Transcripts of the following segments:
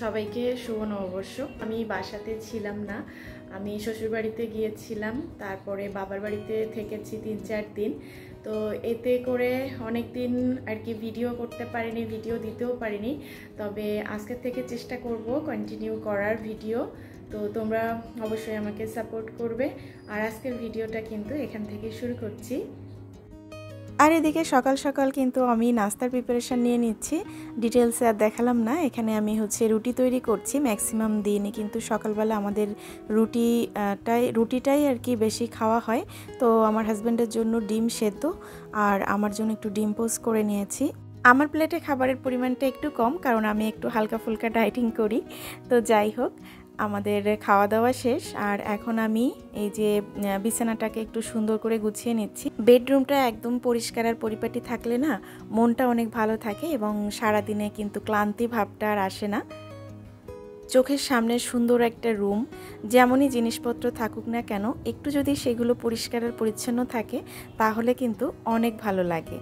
সবাইকে শুভ নববর্ষ। আমি বাসাতে ছিলাম না, আমি শ্বশুর বাড়িতে গিয়েছিলাম, তারপরে বাবার বাড়িতে থেকেছি 3-4 দিন। তো এতে করে অনেক দিন আর কি ভিডিও করতে পারিনি, ভিডিও দিতেও পারিনি। তবে আজকের থেকে চেষ্টা করব কন্টিনিউ করার ভিডিও। তো তোমরা অবশ্যই আমাকে সাপোর্ট করবে। আর আজকের ভিডিওটা কিন্তু এখান থেকে শুরু করছি। আর এদিকে সকাল সকাল কিন্তু আমি নাস্তার প্রিপারেশান নিয়ে নিচ্ছি, ডিটেলসে আর দেখালাম না। এখানে আমি রুটি তৈরি করছি। ম্যাক্সিমাম দিনই কিন্তু সকালবেলা আমাদের রুটিটাই আর কি বেশি খাওয়া হয়। তো আমার হাজব্যান্ডের জন্য ডিম সেদ্ধ আর আমার জন্য একটু ডিম পোস্ট করে নিয়েছি। আমার প্লেটে খাবারের পরিমাণটা একটু কম, কারণ আমি একটু হালকা ফুলকা ডায়েটিং করি। তো যাই হোক, আমাদের খাওয়া দাওয়া শেষ আর এখন আমি এই যে বিছানাটাকে একটু সুন্দর করে গুছিয়ে নিচ্ছি। বেডরুমটা একদম পরিষ্কার আর পরিপাটি থাকলে না মনটা অনেক ভালো থাকে এবং সারাদিনে কিন্তু ক্লান্তি ভাবটা আর আসে না। চোখের সামনে সুন্দর একটা রুম, যেমনই জিনিসপত্র থাকুক না কেন, একটু যদি সেগুলো পরিষ্কার আর পরিচ্ছন্ন থাকে তাহলে কিন্তু অনেক ভালো লাগে।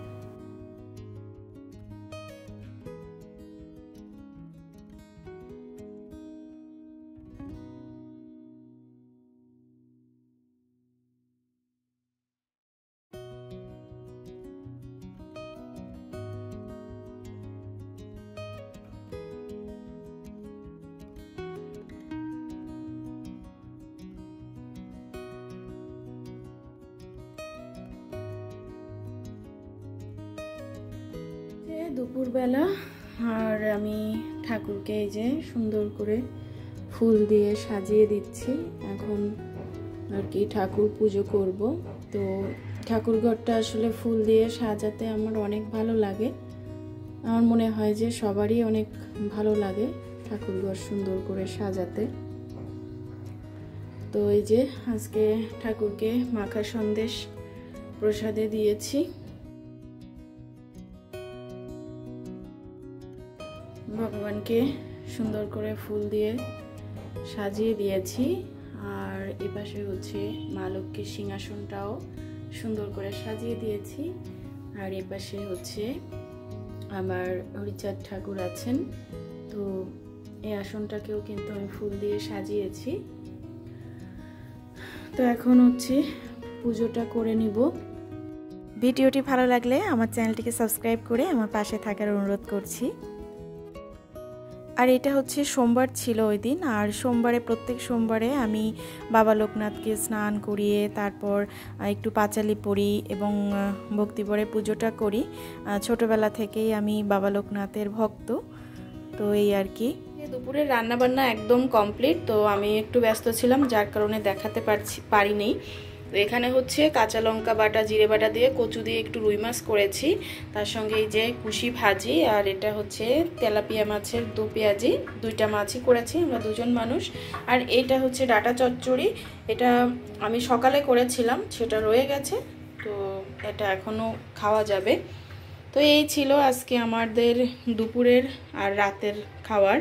দুপুরবেলা আর আমি ঠাকুরকে এই যে সুন্দর করে ফুল দিয়ে সাজিয়ে দিচ্ছি। এখন আর কি ঠাকুর পুজো করব। তো ঠাকুর ঘরটা আসলে ফুল দিয়ে সাজাতে আমার অনেক ভালো লাগে। আমার মনে হয় যে সবারই অনেক ভালো লাগে ঠাকুর ঘর সুন্দর করে সাজাতে। তো এই যে আজকে ঠাকুরকে মাখা সন্দেশ প্রসাদে দিয়েছি। ভগবানকে সুন্দর করে ফুল দিয়ে সাজিয়ে দিয়েছি। আর এপাশে মা লক্ষ্মীর সিংহাসনটাও সুন্দর করে সাজিয়ে দিয়েছি। আর এপাশে আমার হরিচাঁদ ঠাকুর আছেন। তো এই আসনটাকেও কিন্তু আমি ফুল দিয়ে সাজিয়েছি। তো এখন পুজোটা করে নিব। ভিডিওটি ভালো লাগলে আমার চ্যানেলটিকে সাবস্ক্রাইব করে আমার পাশে থাকার অনুরোধ করছি। আর এটা সোমবার ছিল ওই দিন। আর প্রত্যেক সোমবারে আমি বাবা লোকনাথকে স্নান করিয়ে তারপর একটু পাঁচালি পড়ি এবং ভক্তিভরে পুজোটা করি। ছোটবেলা থেকেই আমি বাবা লোকনাথের ভক্ত। তো এই আর কি। দুপুরের রান্নাবান্না একদম কমপ্লিট। তো আমি একটু ব্যস্ত ছিলাম, যার কারণে দেখাতে পারিনি। তো এখানে কাঁচা লঙ্কা বাটা, জিরে বাটা দিয়ে কচু দিয়ে একটু রুই মাছ করেছি। তার সঙ্গে এই যে কুশি ভাজি, আর এটা তেলাপিয়া মাছের দু পেঁয়াজি। 2টা মাছই করেছি, আমরা 2জন মানুষ। আর এটা ডাটা চচ্চড়ি, এটা আমি সকালে করেছিলাম, সেটা রয়ে গেছে। তো এটা এখনও খাওয়া যাবে। তো এই ছিল আজকে আমাদের দুপুরের আর রাতের খাবার।